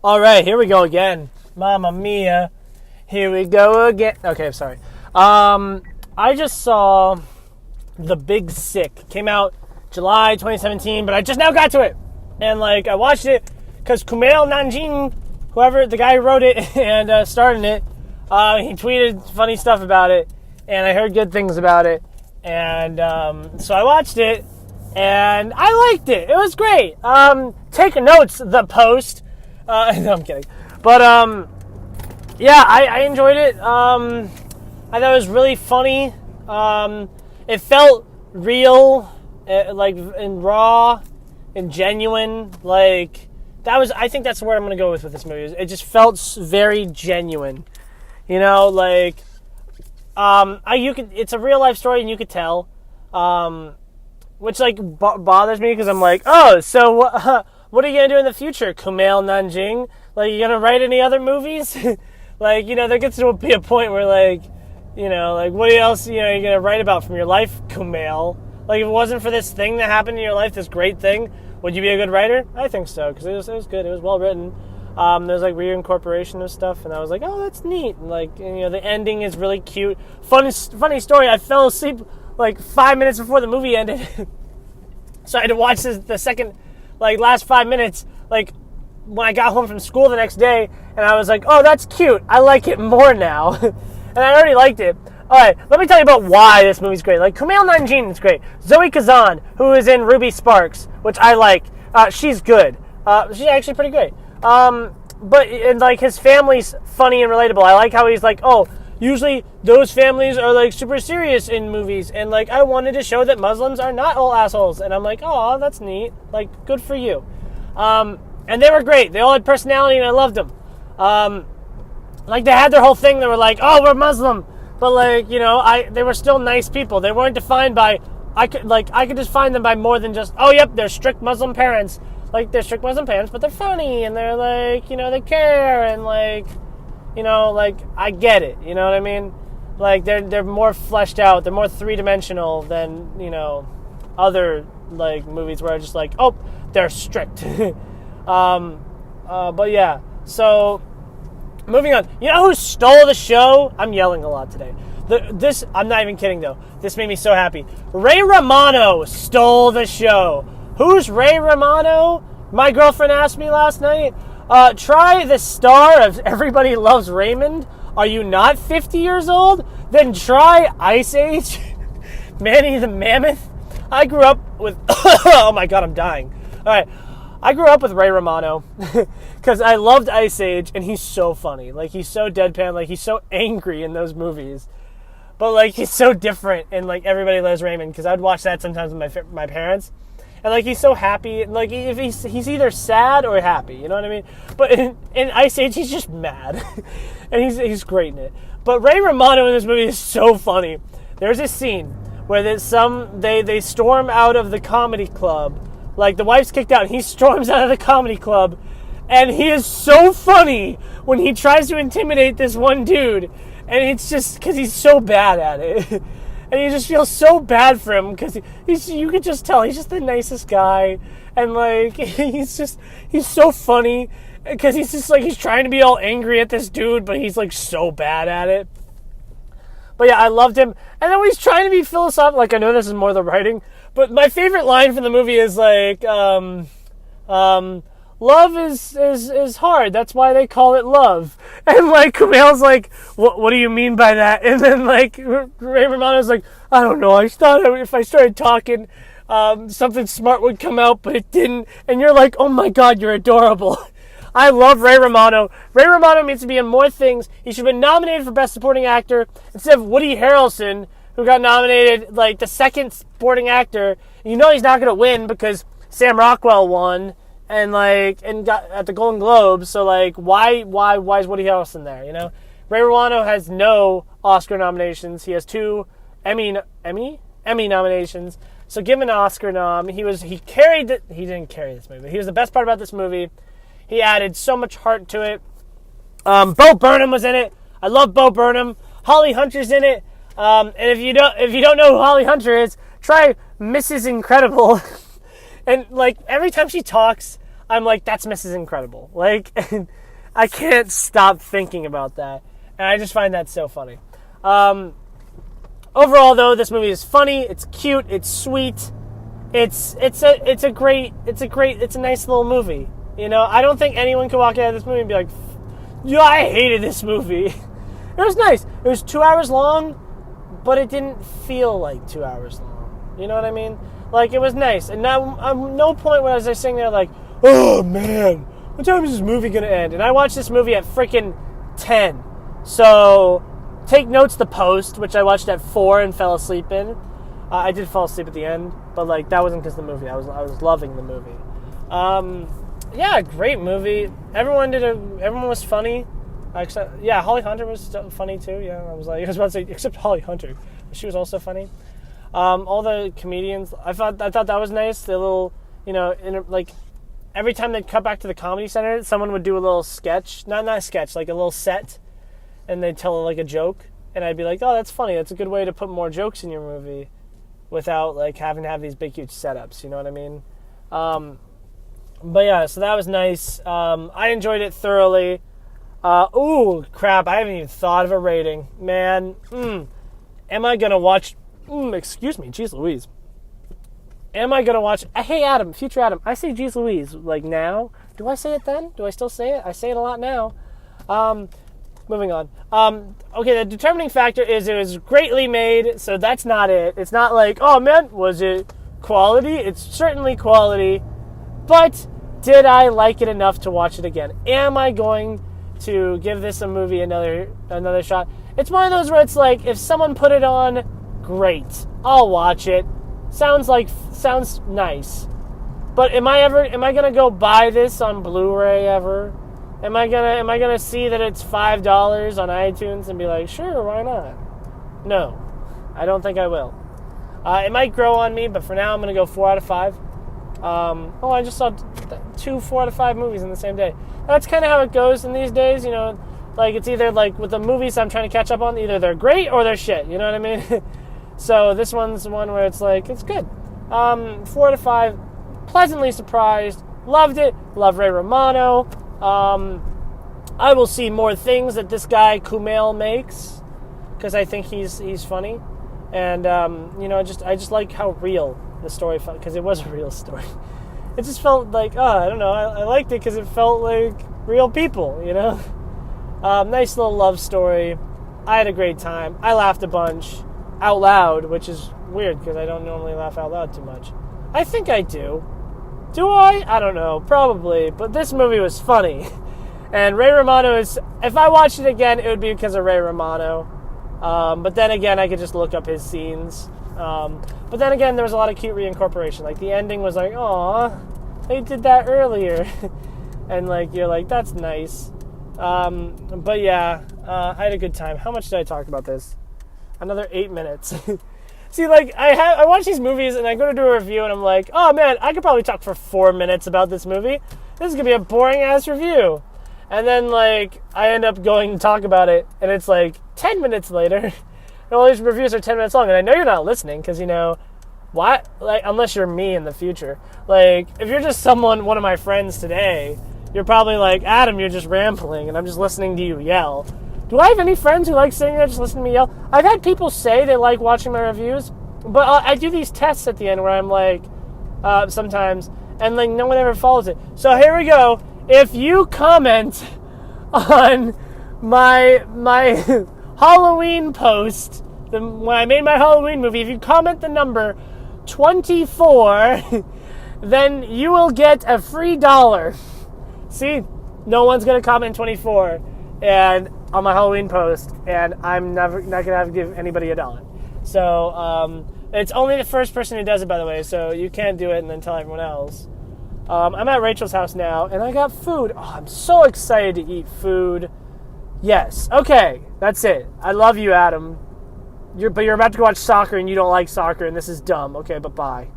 All right, here we go again. Mamma mia. Here we go again. Okay, sorry. I just saw The Big Sick. Came out July 2017, but I just now got to it. And, I watched it because Kumail Nanjiani, whoever, the guy who wrote it and starred in it, he tweeted funny stuff about it, and I heard good things about it. And so I watched it, and I liked it. It was great. Take notes, The Post. No, I'm kidding. But, yeah, I enjoyed it. I thought it was really funny. It felt real, and raw and genuine. I think that's the word I'm going to go with this movie. It just felt very genuine. You know, it's a real life story and you could tell. Which, bothers me because I'm like, oh, so what are you going to do in the future, Kumail Nanjiani? You going to write any other movies? There gets to be a point where, what else, you're going to write about from your life, Kumail? If it wasn't for this thing that happened in your life, this great thing, would you be a good writer? I think so, because it was good. It was well written. There's, reincorporation of stuff, and I was like, oh, that's neat. And, the ending is really cute. Funny story, I fell asleep, 5 minutes before the movie ended. So I had to watch the second, last 5 minutes, when I got home from school the next day, and I was like, oh, that's cute. I like it more now. And I already liked it. All right, let me tell you about why this movie's great. Kumail Nanjiani is great. Zoe Kazan, who is in Ruby Sparks, which I like, she's good. She's actually pretty great. But his family's funny and relatable. I like how he's usually those families are super serious in movies, and I wanted to show that Muslims are not all assholes. And I'm like, oh, that's neat. Good for you. And they were great. They all had personality, and I loved them. They had their whole thing. They were oh, we're Muslim. But, they were still nice people. They weren't defined by, I could just find them by more than just, oh, yep, they're strict Muslim parents. They're strict Muslim parents, but they're funny, and they're, they care, and, I get it. You know what I mean? They're more fleshed out. They're more three-dimensional than, other, movies where it's just oh, they're strict. But, yeah. So, moving on. You know who stole the show? I'm yelling a lot today. I'm not even kidding, though. This made me so happy. Ray Romano stole the show. Who's Ray Romano? My girlfriend asked me last night. Try the star of Everybody Loves Raymond. Are you not 50 years old? Then try Ice Age. Manny the Mammoth. I grew up with... oh my god, I'm dying. Alright. I grew up with Ray Romano because I loved Ice Age, and he's so funny. He's so deadpan. He's so angry in those movies. But, he's so different in, Everybody Loves Raymond, because I'd watch that sometimes with my parents. And, he's so happy. If he's either sad or happy, you know what I mean? But in Ice Age, he's just mad. And he's great in it. But Ray Romano in this movie is so funny. There's a scene where they storm out of the comedy club. The wife's kicked out, and he storms out of the comedy club. And he is so funny when he tries to intimidate this one dude. And it's just because he's so bad at it. And you just feel so bad for him because you could just tell he's just the nicest guy. And, he's so funny because he's just, he's trying to be all angry at this dude, but he's, so bad at it. But, yeah, I loved him. And then when he's trying to be philosophical, I know this is more the writing, but my favorite line from the movie is, love is hard. That's why they call it love. And, Kumail's what do you mean by that? And then, Ray Romano's I don't know. I thought if I started talking, something smart would come out, but it didn't. And you're oh my god, you're adorable. I love Ray Romano. Ray Romano needs to be in more things. He should have been nominated for Best Supporting Actor instead of Woody Harrelson, who got nominated, the second supporting actor. You know he's not going to win because Sam Rockwell won. And got at the Golden Globes, so why is Woody Harrelson there? You know, Ray Romano has no Oscar nominations. He has 2 Emmy nominations. So give him an Oscar nom. He didn't carry this movie. He was the best part about this movie. He added so much heart to it. Bo Burnham was in it. I love Bo Burnham. Holly Hunter's in it. And if you don't know who Holly Hunter is, try Mrs. Incredible. And every time she talks, I'm like, that's Mrs. Incredible. Like, I can't stop thinking about that. And I just find that so funny. Overall, though, this movie is funny. It's cute. It's sweet. It's a nice little movie. You know, I don't think anyone could walk out of this movie and be like, yeah, I hated this movie. It was nice. It was 2 hours long, but it didn't feel like 2 hours long. You know what I mean? Like, it was nice. And now, no point when I was sitting there like, oh, man, what time is this movie going to end? And I watched this movie at freaking 10. So, take notes, The Post, which I watched at 4 and fell asleep in. I did fall asleep at the end, but, like, that wasn't because of the movie. I was loving the movie. Yeah, great movie. Everyone was funny. Except, yeah, Holly Hunter was funny too. Yeah, I was about to say, except Holly Hunter, she was also funny. All the comedians, I thought that was nice. The little, you know, like every time they'd cut back to the Comedy Center, someone would do a little sketch, not a sketch, like a little set, and they'd tell like a joke, and I'd be like, oh, that's funny. That's a good way to put more jokes in your movie, without like having to have these big huge setups. You know what I mean? But yeah, so that was nice. I enjoyed it thoroughly. Ooh, crap, I haven't even thought of a rating. Man, am I going to watch... excuse me, geez Louise. Am I going to watch... Hey, Adam, future Adam, I say geez Louise, like now. Do I say it then? Do I still say it? I say it a lot now. Moving on. Okay, the determining factor is it was greatly made, so that's not it. It's not like, oh, man, was it quality? It's certainly quality. But did I like it enough to watch it again? Am I going to give this a movie another shot? It's one of those where it's like, if someone put it on, great, I'll watch it. Sounds nice. But am I gonna go buy this on Blu-ray ever? Am I gonna see that it's $5 on iTunes and be like, sure, why not? No, I don't think I will. It might grow on me, but for now I'm gonna go 4 out of 5. I just saw 2 4 out of 5 movies in the same day. That's kind of how it goes in these days, you know. Like, it's either, like, with the movies I'm trying to catch up on, either they're great or they're shit, you know what I mean? So this one's one where it's like, it's good. 4 out of 5, pleasantly surprised, loved it, love Ray Romano. I will see more things that this guy Kumail makes, because I think he's funny. And, you know, I just like how real the story felt, because it was a real story. It just felt like, I don't know, I liked it because it felt like real people, you know? Nice little love story. I had a great time. I laughed a bunch out loud, which is weird because I don't normally laugh out loud too much. I think I do. Do I? I don't know. Probably. But this movie was funny. And Ray Romano is... If I watched it again, it would be because of Ray Romano. But then again, I could just look up his scenes. But then again, there was a lot of cute reincorporation. Like, the ending was like, aw, they did that earlier. And, like, you're like, that's nice. But yeah, I had a good time. How much did I talk about this? Another 8 minutes. See, like, I watch these movies and I go to do a review and I'm like, oh man, I could probably talk for 4 minutes about this movie. This is going to be a boring ass review. And then, like, I end up going to talk about it and it's like 10 minutes later. And all these reviews are 10 minutes long. And I know you're not listening because, you know, what? Like, unless you're me in the future. Like, if you're just one of my friends today, you're probably like, Adam, you're just rambling and I'm just listening to you yell. Do I have any friends who like sitting there just listening to me yell? I've had people say they like watching my reviews, but I do these tests at the end where I'm like, sometimes, and like no one ever follows it. So here we go. If you comment on my Halloween post, when I made my Halloween movie, if you comment the number 24, then you will get a free $1. See, no one's gonna comment 24 and on my Halloween post, and I'm not gonna have to give anybody $1. So it's only the first person who does it, by the way. So you can't do it and then tell everyone else. I'm at Rachel's house now, and I got food. Oh, I'm so excited to eat food. Yes. Okay, that's it. I love you, Adam. But you're about to go watch soccer, and you don't like soccer, and this is dumb. Okay, but bye.